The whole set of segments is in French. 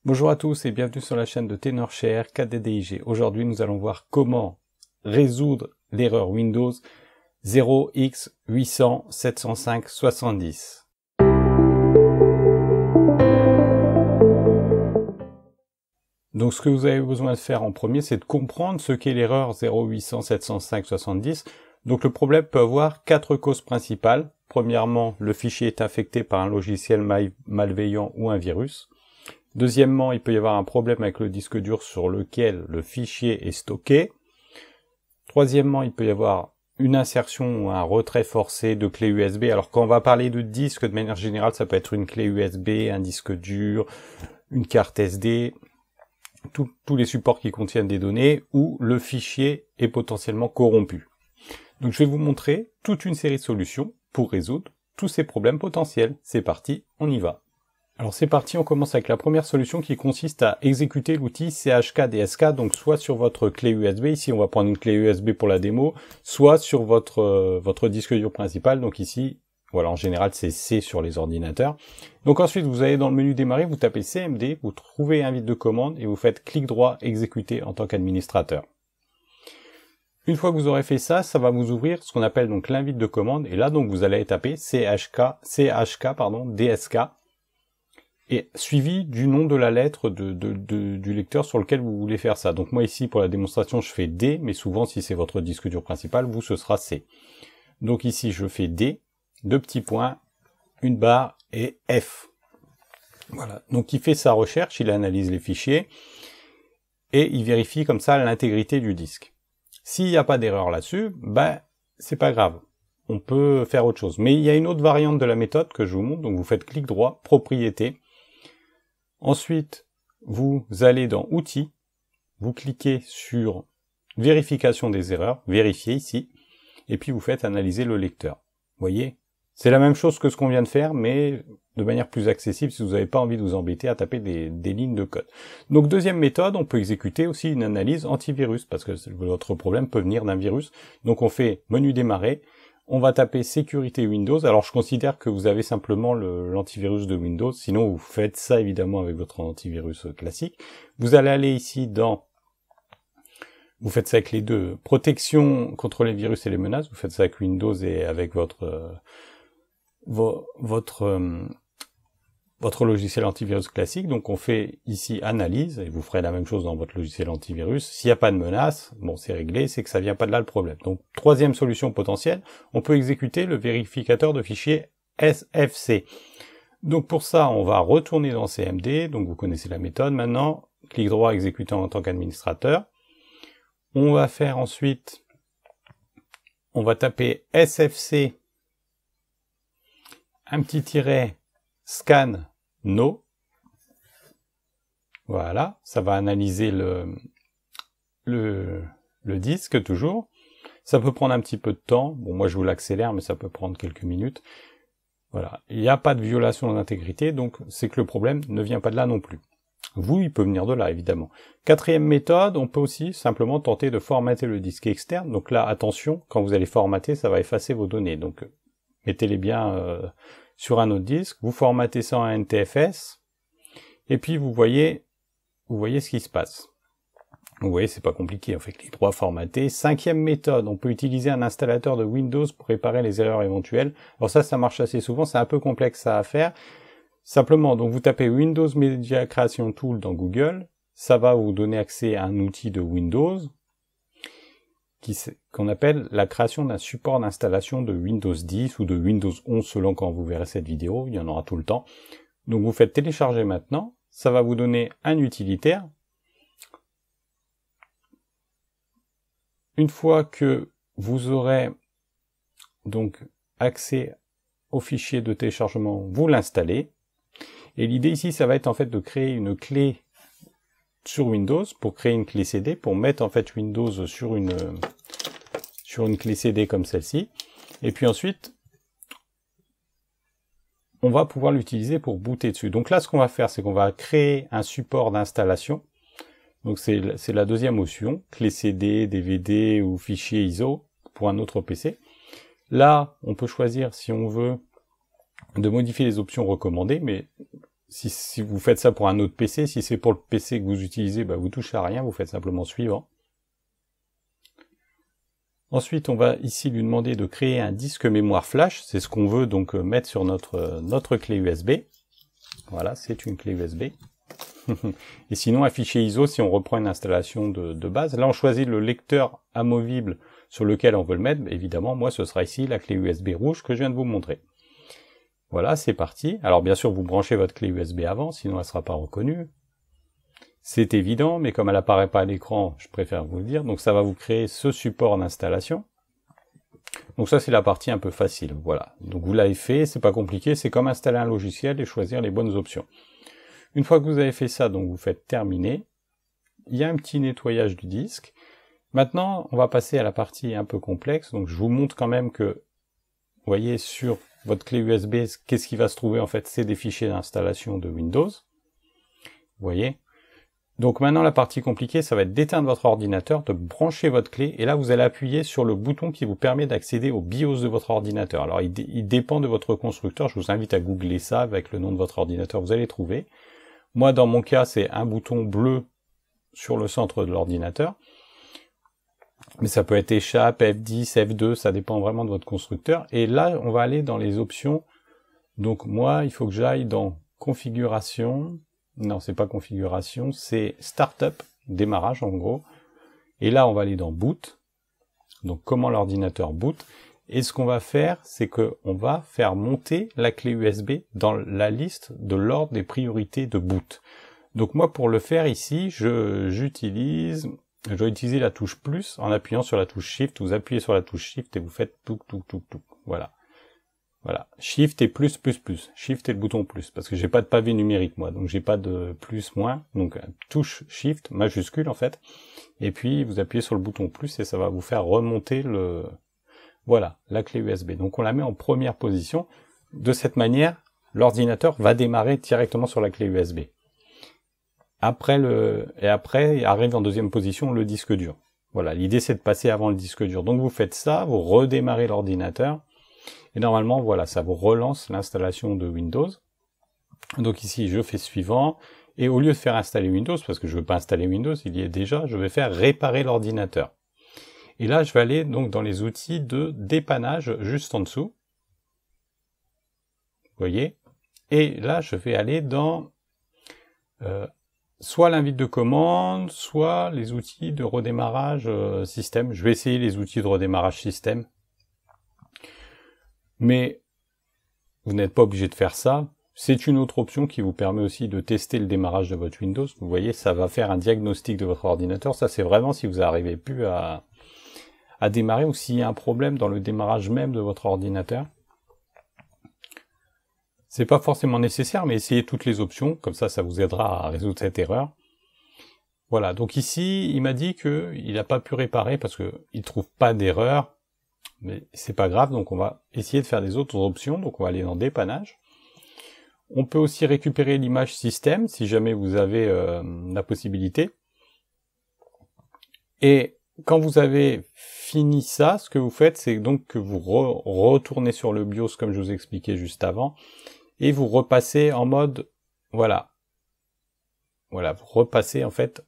Bonjour à tous et bienvenue sur la chaîne de TenorShare 4DDIG. Aujourd'hui, nous allons voir comment résoudre l'erreur Windows 0x800-705-70. Donc ce que vous avez besoin de faire en premier, c'est de comprendre ce qu'est l'erreur 0x800-705-70. Donc le problème peut avoir quatre causes principales. Premièrement, le fichier est infecté par un logiciel malveillant ou un virus. Deuxièmement, il peut y avoir un problème avec le disque dur sur lequel le fichier est stocké. Troisièmement, il peut y avoir une insertion ou un retrait forcé de clé USB. Alors quand on va parler de disque, de manière générale, ça peut être une clé USB, un disque dur, une carte SD, tous les supports qui contiennent des données où le fichier est potentiellement corrompu. Donc je vais vous montrer toute une série de solutions pour résoudre tous ces problèmes potentiels. C'est parti, on y va. Alors c'est parti, on commence avec la première solution qui consiste à exécuter l'outil chkdsk, donc soit sur votre clé USB, ici on va prendre une clé USB pour la démo, soit sur votre disque dur principal, donc ici, voilà, en général c'est C sur les ordinateurs. Donc ensuite vous allez dans le menu démarrer, vous tapez cmd, vous trouvez invite de commande et vous faites clic droit exécuter en tant qu'administrateur. Une fois que vous aurez fait ça, ça va vous ouvrir ce qu'on appelle donc l'invite de commande, et là donc vous allez taper dsk, et suivi du nom de la lettre du lecteur sur lequel vous voulez faire ça. Donc moi ici pour la démonstration je fais D, mais souvent si c'est votre disque dur principal, vous ce sera C. Donc ici je fais D, deux petits points, une barre et F. Voilà, donc il fait sa recherche, il analyse les fichiers et il vérifie comme ça l'intégrité du disque. S'il n'y a pas d'erreur là-dessus, ben c'est pas grave. On peut faire autre chose. Mais il y a une autre variante de la méthode que je vous montre, donc vous faites clic droit, propriété. Ensuite, vous allez dans Outils, vous cliquez sur Vérification des erreurs, vérifier ici, et puis vous faites Analyser le lecteur. Vous voyez, c'est la même chose que ce qu'on vient de faire, mais de manière plus accessible si vous n'avez pas envie de vous embêter à taper des lignes de code. Donc deuxième méthode, on peut exécuter aussi une analyse antivirus, parce que votre problème peut venir d'un virus. Donc on fait Menu démarrer, on va taper sécurité Windows. Alors je considère que vous avez simplement l'antivirus de Windows, sinon vous faites ça évidemment avec votre antivirus classique. Vous allez aller ici dans, vous faites ça avec les deux, protection contre les virus et les menaces, vous faites ça avec Windows et avec votre logiciel antivirus classique. Donc on fait ici analyse, et vous ferez la même chose dans votre logiciel antivirus. S'il n'y a pas de menace, bon c'est réglé, c'est que ça vient pas de là le problème. Donc troisième solution potentielle, on peut exécuter le vérificateur de fichiers SFC. Donc pour ça, on va retourner dans CMD, donc vous connaissez la méthode maintenant, clic droit exécutant en tant qu'administrateur. On va faire ensuite, on va taper SFC, un petit tiret, scan no. Voilà, ça va analyser le disque toujours. Ça peut prendre un petit peu de temps. Bon, moi je vous l'accélère, mais ça peut prendre quelques minutes. Voilà, il n'y a pas de violation d'intégrité, donc c'est que le problème ne vient pas de là non plus. Vous, il peut venir de là, évidemment. Quatrième méthode, on peut aussi simplement tenter de formater le disque externe. Donc là, attention, quand vous allez formater, ça va effacer vos données. Donc mettez-les bien sur un autre disque, vous formatez ça en NTFS, et puis vous voyez ce qui se passe. Vous voyez, c'est pas compliqué, on fait clic droit formater. Cinquième méthode, on peut utiliser un installateur de Windows pour réparer les erreurs éventuelles. Alors ça marche assez souvent, c'est un peu complexe ça à faire. Simplement, donc vous tapez Windows Media Creation Tool dans Google, ça va vous donner accès à un outil de Windows, qu'on appelle la création d'un support d'installation de Windows 10 ou de Windows 11 selon quand vous verrez cette vidéo, il y en aura tout le temps. Donc vous faites télécharger maintenant, ça va vous donner un utilitaire. Une fois que vous aurez donc accès au fichier de téléchargement, vous l'installez. Et l'idée ici, ça va être en fait de créer une clé sur Windows pour créer une clé CD, pour mettre en fait Windows sur une clé CD comme celle-ci. Et puis ensuite, on va pouvoir l'utiliser pour booter dessus. Donc là, ce qu'on va faire, c'est qu'on va créer un support d'installation. Donc c'est la deuxième option, clé CD, DVD ou fichier ISO pour un autre PC. Là, on peut choisir si on veut de modifier les options recommandées, mais si vous faites ça pour un autre PC, si c'est pour le PC que vous utilisez, bah vous touchez à rien, vous faites simplement suivant. Ensuite, on va ici lui demander de créer un disque mémoire flash, c'est ce qu'on veut donc mettre sur notre clé USB. Voilà, c'est une clé USB. Et sinon, un fichier ISO, si on reprend une installation de base, là on choisit le lecteur amovible sur lequel on veut le mettre. Évidemment, moi ce sera ici la clé USB rouge que je viens de vous montrer. Voilà, c'est parti. Alors bien sûr, vous branchez votre clé USB avant, sinon elle ne sera pas reconnue. C'est évident, mais comme elle apparaît pas à l'écran, je préfère vous le dire. Donc ça va vous créer ce support d'installation. Donc ça c'est la partie un peu facile, voilà. Donc vous l'avez fait, c'est pas compliqué, c'est comme installer un logiciel et choisir les bonnes options. Une fois que vous avez fait ça, donc vous faites terminer. Il y a un petit nettoyage du disque. Maintenant, on va passer à la partie un peu complexe. Donc je vous montre quand même que, vous voyez, sur votre clé USB, qu'est-ce qui va se trouver en fait? C'est des fichiers d'installation de Windows. Vous voyez? Donc maintenant, la partie compliquée, ça va être d'éteindre votre ordinateur, de brancher votre clé, et là, vous allez appuyer sur le bouton qui vous permet d'accéder au BIOS de votre ordinateur. Alors, il dépend de votre constructeur. Je vous invite à googler ça avec le nom de votre ordinateur, vous allez trouver. Moi, dans mon cas, c'est un bouton bleu sur le centre de l'ordinateur. Mais ça peut être échappe, F10, F2, ça dépend vraiment de votre constructeur. Et là, on va aller dans les options. Donc moi, il faut que j'aille dans configuration. Non, c'est pas configuration, c'est startup, démarrage en gros. Et là, on va aller dans boot. Donc comment l'ordinateur boot. Et ce qu'on va faire, c'est qu'on va faire monter la clé USB dans la liste de l'ordre des priorités de boot. Donc moi, pour le faire ici, je vais utiliser la touche plus en appuyant sur la touche Shift. Vous appuyez sur la touche Shift et vous faites tout. Voilà. Voilà. Shift et plus. Shift et le bouton plus. Parce que j'ai pas de pavé numérique, moi. Donc j'ai pas de plus, moins. Donc touche Shift, majuscule en fait. Et puis vous appuyez sur le bouton plus et ça va vous faire remonter voilà, la clé USB. Donc on la met en première position. De cette manière, l'ordinateur va démarrer directement sur la clé USB. Après arrive en deuxième position le disque dur. Voilà, l'idée c'est de passer avant le disque dur. Donc vous faites ça, vous redémarrez l'ordinateur. Et normalement, voilà, ça vous relance l'installation de Windows. Donc ici, je fais suivant. Et au lieu de faire installer Windows, parce que je ne veux pas installer Windows, il y est déjà, je vais faire réparer l'ordinateur. Et là, je vais aller donc dans les outils de dépannage juste en dessous. Vous voyez? Et là, je vais aller dans soit l'invite de commande, soit les outils de redémarrage système. Je vais essayer les outils de redémarrage système. Mais vous n'êtes pas obligé de faire ça. C'est une autre option qui vous permet aussi de tester le démarrage de votre Windows. Vous voyez, ça va faire un diagnostic de votre ordinateur. Ça, c'est vraiment si vous n'arrivez plus à démarrer ou s'il y a un problème dans le démarrage même de votre ordinateur. C'est pas forcément nécessaire, mais essayez toutes les options. Comme ça, ça vous aidera à résoudre cette erreur. Voilà, donc ici, il m'a dit qu'il n'a pas pu réparer parce qu'il ne trouve pas d'erreur. Mais c'est pas grave, donc on va essayer de faire des autres options. Donc on va aller dans dépannage. On peut aussi récupérer l'image système si jamais vous avez la possibilité. Et quand vous avez fini ça, ce que vous faites, c'est donc que vous retournez sur le BIOS comme je vous expliquais juste avant, et vous repassez en mode, voilà, vous repassez en fait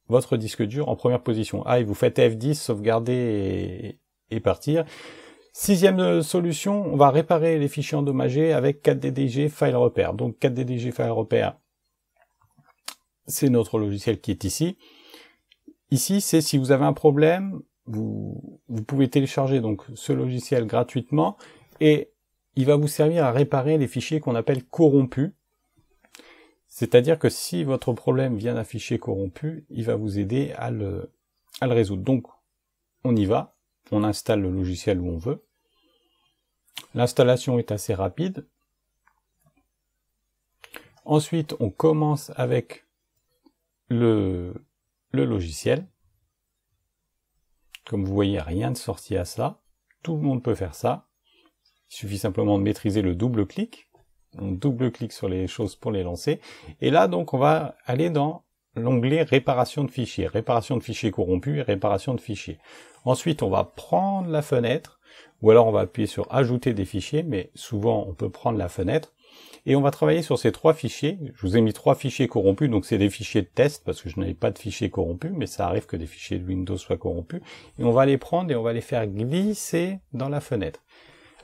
votre disque dur en première position. Ah, et vous faites F10, sauvegarder et partir. Sixième solution, on va réparer les fichiers endommagés avec 4DDG File Repair. Donc 4DDG File Repair, c'est notre logiciel qui est ici. Ici, c'est si vous avez un problème, vous pouvez télécharger donc ce logiciel gratuitement et il va vous servir à réparer les fichiers qu'on appelle corrompus. C'est-à-dire que si votre problème vient d'un fichier corrompu, il va vous aider à le résoudre. Donc, on y va, on installe le logiciel où on veut. L'installation est assez rapide. Ensuite, on commence avec le logiciel. Comme vous voyez, rien de sorti à ça. Tout le monde peut faire ça. Il suffit simplement de maîtriser le double-clic. On double-clique sur les choses pour les lancer. Et là, donc, on va aller dans l'onglet réparation de fichiers. Réparation de fichiers corrompus et réparation de fichiers. Ensuite, on va prendre la fenêtre, ou alors on va appuyer sur ajouter des fichiers, mais souvent, on peut prendre la fenêtre. Et on va travailler sur ces 3 fichiers. Je vous ai mis 3 fichiers corrompus, donc c'est des fichiers de test, parce que je n'avais pas de fichiers corrompus, mais ça arrive que des fichiers de Windows soient corrompus. Et on va les prendre et on va les faire glisser dans la fenêtre.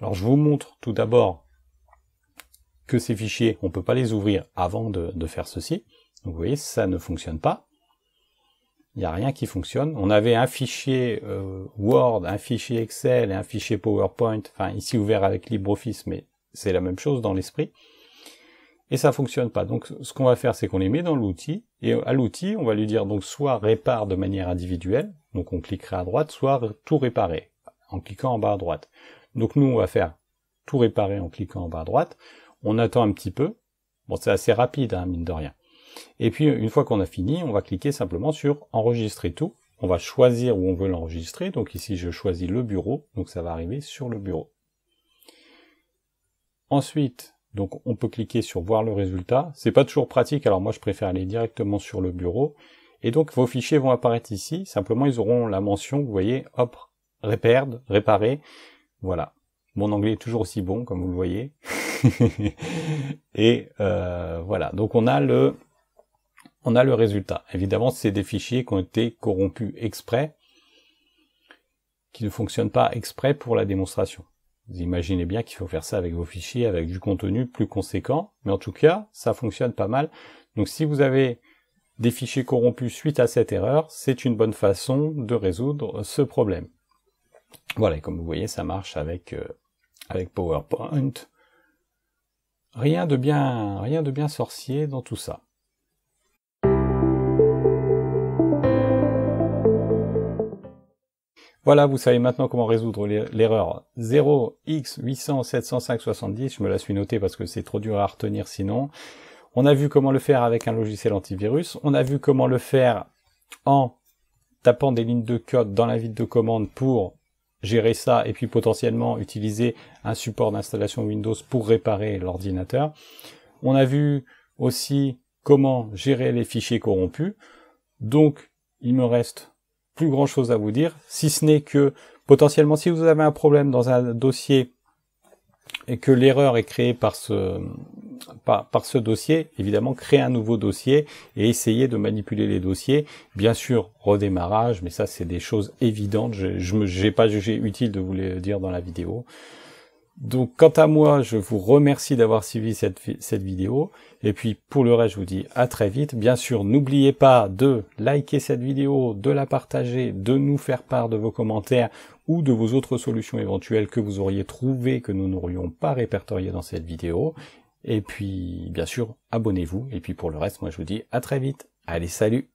Alors je vous montre tout d'abord que ces fichiers, on ne peut pas les ouvrir avant de faire ceci. Donc vous voyez, ça ne fonctionne pas. Il n'y a rien qui fonctionne. On avait un fichier Word, un fichier Excel et un fichier PowerPoint, enfin ici ouvert avec LibreOffice, mais c'est la même chose dans l'esprit. Et ça fonctionne pas. Donc ce qu'on va faire, c'est qu'on les met dans l'outil, et à l'outil, on va lui dire donc soit répare de manière individuelle, donc on cliquera à droite, soit tout réparer, en cliquant en bas à droite. Donc nous, on va faire tout réparer en cliquant en bas à droite. On attend un petit peu. Bon, c'est assez rapide, hein, mine de rien. Et puis, une fois qu'on a fini, on va cliquer simplement sur « Enregistrer tout ». On va choisir où on veut l'enregistrer. Donc ici, je choisis le bureau. Donc ça va arriver sur le bureau. Ensuite, donc on peut cliquer sur « Voir le résultat ». C'est pas toujours pratique, alors moi je préfère aller directement sur le bureau. Et donc vos fichiers vont apparaître ici. Simplement, ils auront la mention, vous voyez, hop, repaired, réparer. Voilà. Mon anglais est toujours aussi bon, comme vous le voyez. Et voilà, donc on a le résultat. Évidemment, c'est des fichiers qui ont été corrompus exprès, qui ne fonctionnent pas exprès pour la démonstration. Vous imaginez bien qu'il faut faire ça avec vos fichiers, avec du contenu plus conséquent, mais en tout cas, ça fonctionne pas mal. Donc si vous avez des fichiers corrompus suite à cette erreur, c'est une bonne façon de résoudre ce problème. Voilà, et comme vous voyez, ça marche avec PowerPoint. Rien de bien sorcier dans tout ça. Voilà, vous savez maintenant comment résoudre l'erreur 0x800-705-70. Je me la suis notée parce que c'est trop dur à retenir sinon. On a vu comment le faire avec un logiciel antivirus. On a vu comment le faire en tapant des lignes de code dans la vitre de commande pour gérer ça et puis potentiellement utiliser un support d'installation Windows pour réparer l'ordinateur. On a vu aussi comment gérer les fichiers corrompus. Donc, il me reste plus grand chose à vous dire, si ce n'est que potentiellement si vous avez un problème dans un dossier et que l'erreur est créée par ce dossier, évidemment créez un nouveau dossier et essayez de manipuler les dossiers. Bien sûr, redémarrage, mais ça c'est des choses évidentes, je n'ai pas jugé utile de vous les dire dans la vidéo. Donc quant à moi, je vous remercie d'avoir suivi cette vidéo, et puis pour le reste, je vous dis à très vite. Bien sûr, n'oubliez pas de liker cette vidéo, de la partager, de nous faire part de vos commentaires ou de vos autres solutions éventuelles que vous auriez trouvées que nous n'aurions pas répertoriées dans cette vidéo. Et puis, bien sûr, abonnez-vous, et puis pour le reste, moi je vous dis à très vite. Allez, salut!